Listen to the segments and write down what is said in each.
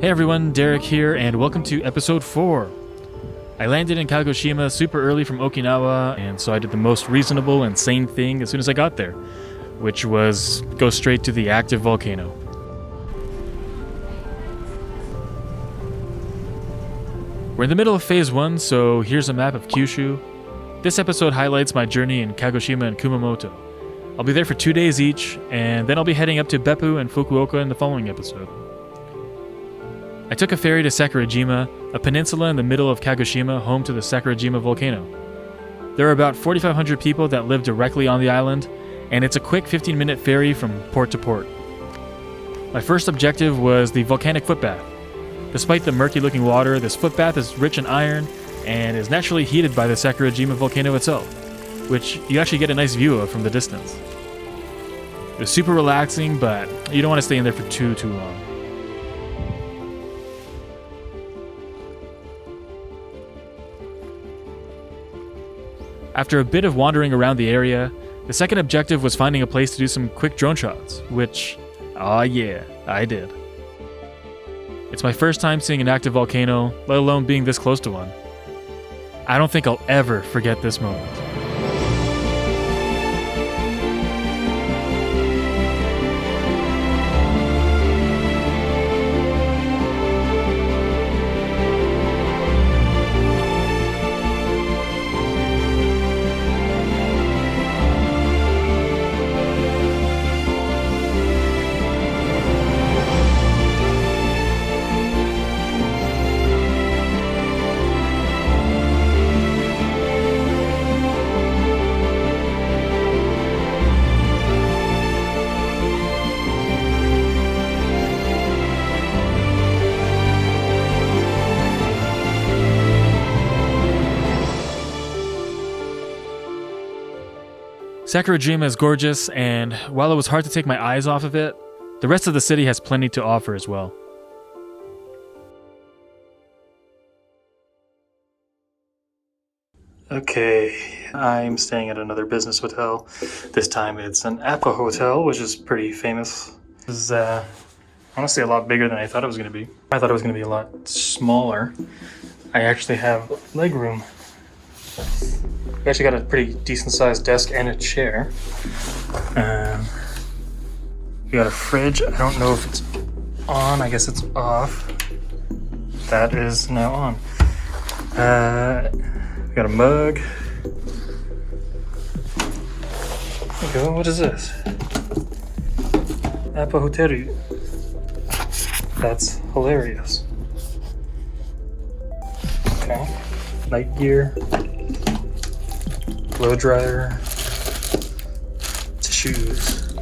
Hey everyone, Derek here, and welcome to episode 4. I landed in Kagoshima super early from Okinawa, and so I did the most reasonable and sane thing as soon as I got there, which was go straight to the active volcano. We're in the middle of phase 1, so here's a map of Kyushu. This episode highlights my journey in Kagoshima and Kumamoto. I'll be there for 2 days each, and then I'll be heading up to Beppu and Fukuoka in the following episode. I took a ferry to Sakurajima, a peninsula in the middle of Kagoshima, home to the Sakurajima volcano. There are about 4,500 people that live directly on the island, and it's a quick 15-minute ferry from port to port. My first objective was the volcanic footbath. Despite the murky-looking water, this footbath is rich in iron and is naturally heated by the Sakurajima volcano itself, which you actually get a nice view of from the distance. It was super relaxing, but you don't want to stay in there for too long. After a bit of wandering around the area, the second objective was finding a place to do some quick drone shots, which, yeah, I did. It's my first time seeing an active volcano, let alone being this close to one. I don't think I'll ever forget this moment. Sakurajima is gorgeous, and while it was hard to take my eyes off of it, the rest of the city has plenty to offer as well. Okay, I'm staying at another business hotel. This time it's an Aqua Hotel, which is pretty famous. This is honestly a lot bigger than I thought it was going to be. I thought it was going to be a lot smaller. I actually have leg room. We actually got a pretty decent sized desk and a chair. We got a fridge. I don't know if it's on. I guess it's off. That is now on. We got a mug. Okay, what is this? Appa Hoteru. That's hilarious. Okay. Night gear. Blow dryer, tissues.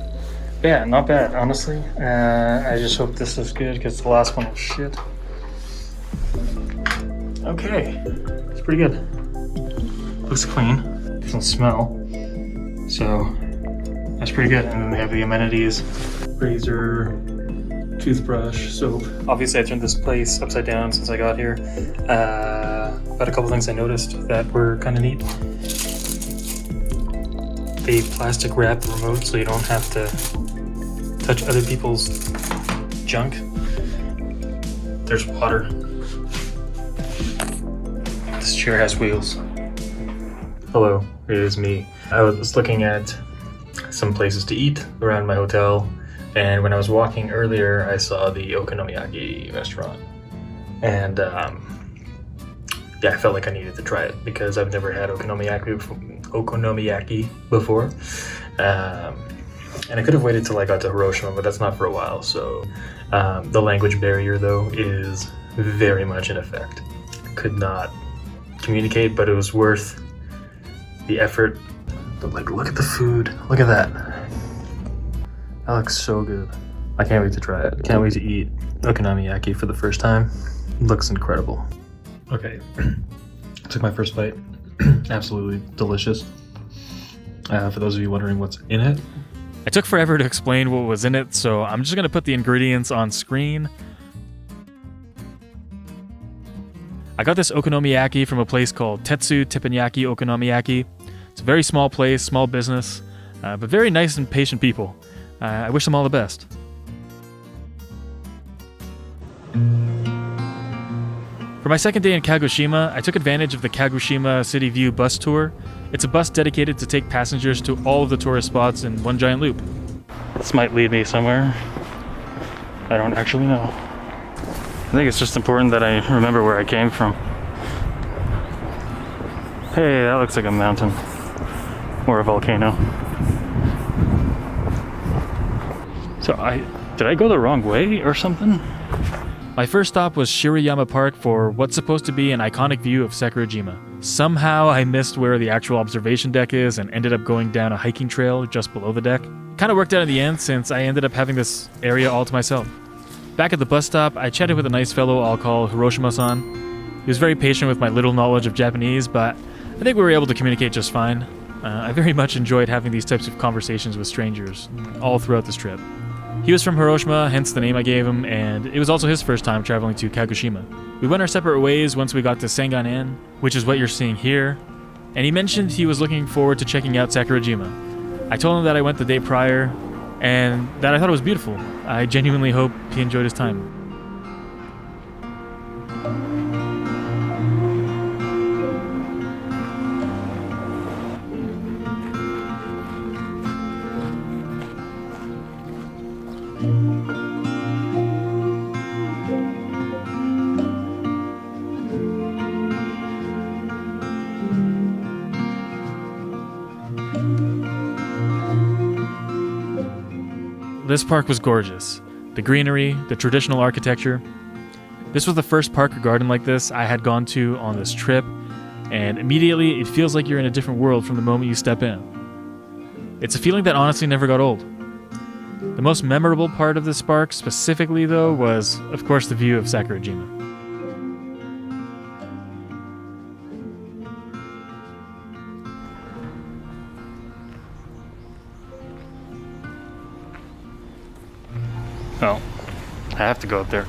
Yeah, not bad, honestly. I just hope this is good because the last one was shit. Okay, it's pretty good. Looks clean, doesn't smell, so that's pretty good. And then they have the amenities: razor, toothbrush, soap. Obviously, I turned this place upside down since I got here. But a couple things I noticed that were kind of neat. They plastic wrap the remote so you don't have to touch other people's junk. There's water. This chair has wheels. Hello, it is me. I was looking at some places to eat around my hotel, and when I was walking earlier, I saw the Okonomiyaki restaurant. And I felt like I needed to try it because I've never had Okonomiyaki before. And I could have waited till I got to Hiroshima, but that's not for a while. So the language barrier, though, is very much in effect. I could not communicate, but it was worth the effort. But look at the food. Look at that. That looks so good. I can't wait to try it. Can't wait to eat Okonomiyaki for the first time. It looks incredible. Okay, took my first bite. Absolutely delicious. For those of you wondering what's in it, I took forever to explain what was in it, so I'm just going to put the ingredients on screen. I got this okonomiyaki from a place called Tetsu Teppanyaki Okonomiyaki. It's a very small place, small business, but very nice and patient people. I wish them all the best. For my second day in Kagoshima, I took advantage of the Kagoshima City View bus tour. It's a bus dedicated to take passengers to all of the tourist spots in one giant loop. This might lead me somewhere. I don't actually know. I think it's just important that I remember where I came from. Hey, that looks like a mountain. Or a volcano. So did I go the wrong way or something? My first stop was Shiroyama Park for what's supposed to be an iconic view of Sakurajima. Somehow I missed where the actual observation deck is and ended up going down a hiking trail just below the deck. Kinda worked out in the end since I ended up having this area all to myself. Back at the bus stop, I chatted with a nice fellow I'll call Hiroshima-san. He was very patient with my little knowledge of Japanese, but I think we were able to communicate just fine. I very much enjoyed having these types of conversations with strangers all throughout this trip. He was from Hiroshima, hence the name I gave him, and it was also his first time traveling to Kagoshima. We went our separate ways once we got to Sengan-en, which is what you're seeing here, and he mentioned he was looking forward to checking out Sakurajima. I told him that I went the day prior, and that I thought it was beautiful. I genuinely hope he enjoyed his time. This park was gorgeous. The greenery, the traditional architecture. This was the first park or garden like this I had gone to on this trip, and immediately it feels like you're in a different world from the moment you step in. It's a feeling that honestly never got old. The most memorable part of this park specifically, though, was, of course, the view of Sakurajima. Oh, I have to go up there.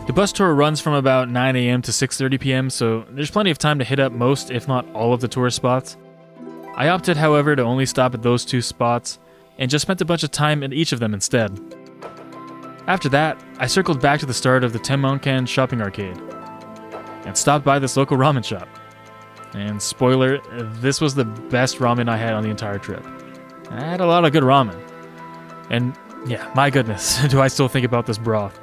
The bus tour runs from about 9 a.m. to 6:30 p.m., so there's plenty of time to hit up most, if not all, of the tourist spots. I opted, however, to only stop at those 2 spots, and just spent a bunch of time at each of them instead. After that, I circled back to the start of the Tenmonkan shopping arcade, and stopped by this local ramen shop. And spoiler, this was the best ramen I had on the entire trip. I had a lot of good ramen. And yeah, my goodness, do I still think about this broth.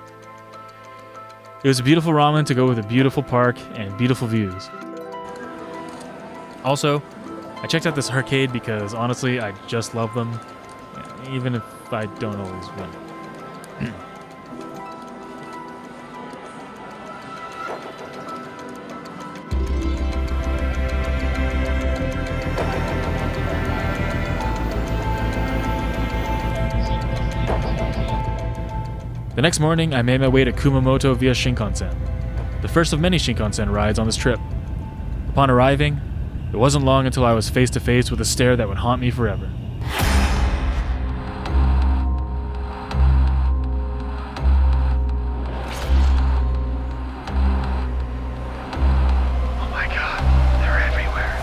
It was a beautiful ramen to go with a beautiful park and beautiful views. Also, I checked out this arcade because honestly, I just love them, even if I don't always win. The next morning, I made my way to Kumamoto via Shinkansen, the first of many Shinkansen rides on this trip. Upon arriving, it wasn't long until I was face to face with a stare that would haunt me forever. Oh my god, they're everywhere.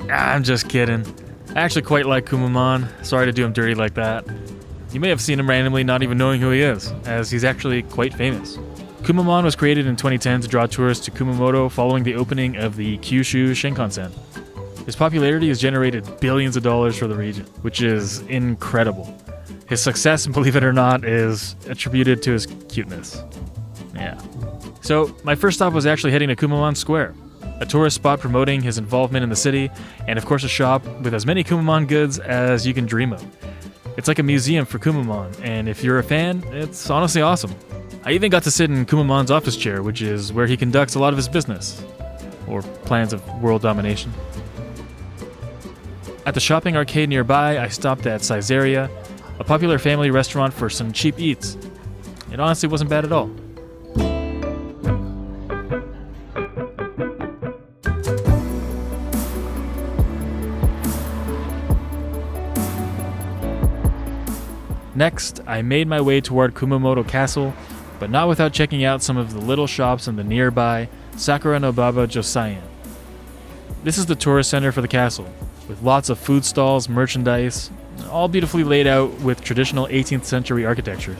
I'm just kidding. I actually quite like Kumamon. Sorry to do him dirty like that. You may have seen him randomly not even knowing who he is, as he's actually quite famous. Kumamon was created in 2010 to draw tourists to Kumamoto following the opening of the Kyushu Shinkansen. His popularity has generated billions of dollars for the region, which is incredible. His success, believe it or not, is attributed to his cuteness. Yeah. So, my first stop was actually heading to Kumamon Square, a tourist spot promoting his involvement in the city, and of course a shop with as many Kumamon goods as you can dream of. It's like a museum for Kumamon, and if you're a fan, it's honestly awesome. I even got to sit in Kumamon's office chair, which is where he conducts a lot of his business, or plans of world domination. At the shopping arcade nearby, I stopped at Caesarea, a popular family restaurant for some cheap eats. It honestly wasn't bad at all. Next, I made my way toward Kumamoto Castle, but not without checking out some of the little shops in the nearby Sakura no Baba Josaien. This is the tourist center for the castle, with lots of food stalls, merchandise, all beautifully laid out with traditional 18th century architecture.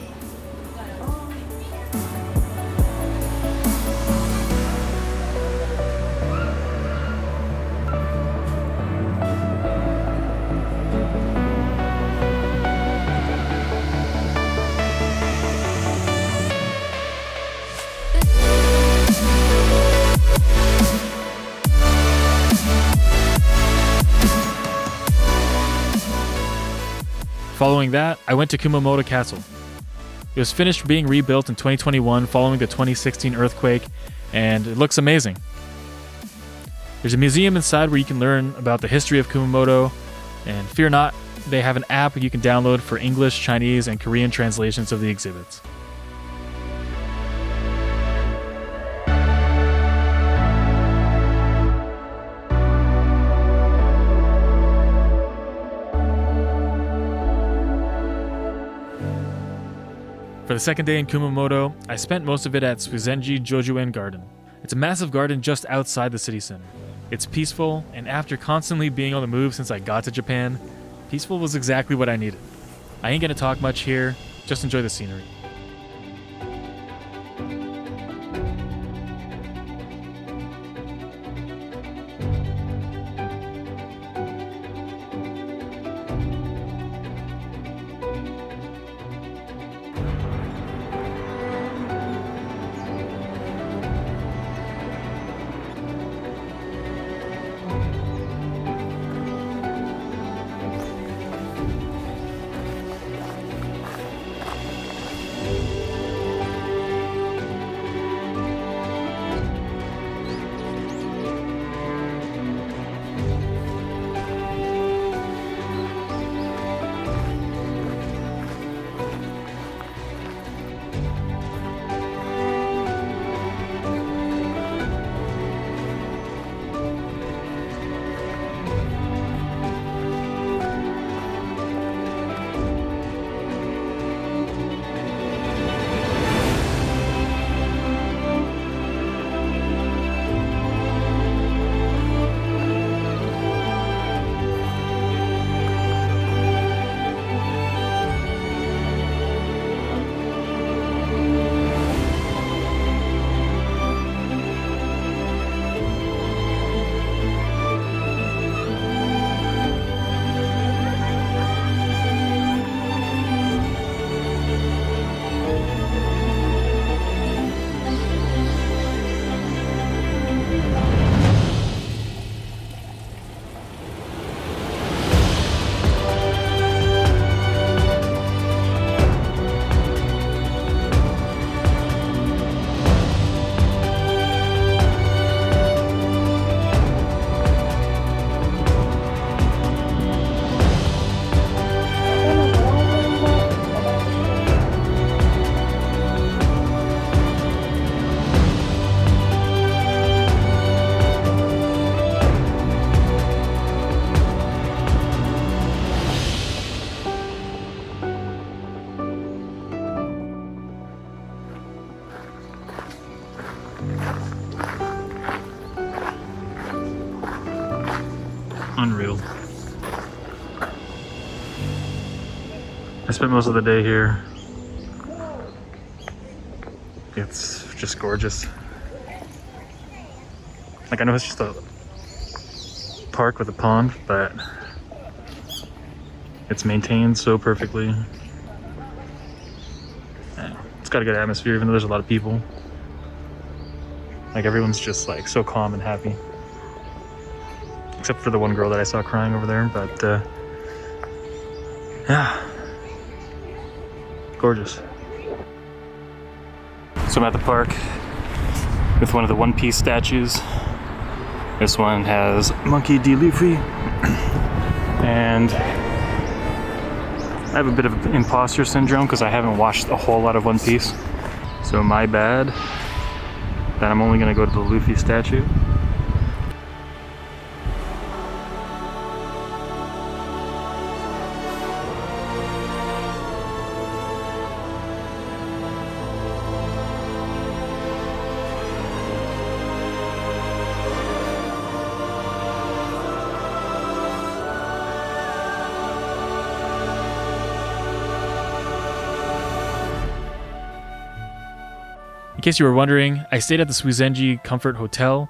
Following that, I went to Kumamoto Castle. It was finished being rebuilt in 2021 following the 2016 earthquake, and it looks amazing. There's a museum inside where you can learn about the history of Kumamoto, and fear not, they have an app you can download for English, Chinese, and Korean translations of the exhibits. For the second day in Kumamoto, I spent most of it at Suizenji Jojuen Garden. It's a massive garden just outside the city center. It's peaceful, and after constantly being on the move since I got to Japan, peaceful was exactly what I needed. I ain't gonna talk much here, just enjoy the scenery. Unreal. I spent most of the day here. It's just gorgeous. Like, I know it's just a park with a pond, but it's maintained so perfectly. And it's got a good atmosphere, even though there's a lot of people. Like, everyone's just like so calm and happy. Except for the one girl that I saw crying over there, but yeah, Gorgeous. So I'm at the park with one of the One Piece statues. This one has Monkey D. Luffy. And I have a bit of imposter syndrome because I haven't watched a whole lot of One Piece. So my bad that I'm only going to go to the Luffy statue. In case you were wondering, I stayed at the Suizenji Comfort Hotel,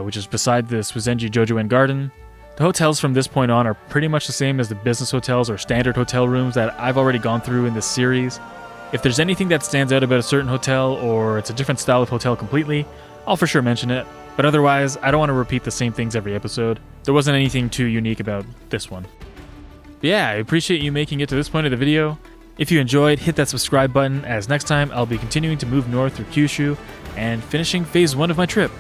which is beside the Suizenji Jojuen Garden. The hotels from this point on are pretty much the same as the business hotels or standard hotel rooms that I've already gone through in this series. If there's anything that stands out about a certain hotel or it's a different style of hotel completely, I'll for sure mention it. But otherwise, I don't want to repeat the same things every episode. There wasn't anything too unique about this one. But yeah, I appreciate you making it to this point of the video. If you enjoyed, hit that subscribe button, as next time I'll be continuing to move north through Kyushu and finishing phase 1 of my trip.